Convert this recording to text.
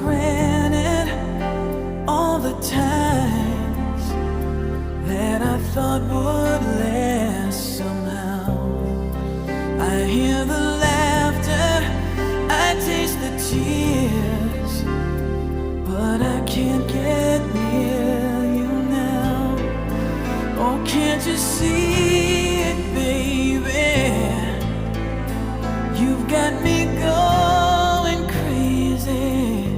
granted all the times that I thought would last somehow. I hear the laughter, I taste the tears, but I can't get near you now. Oh, can't you see it, baby? You've got me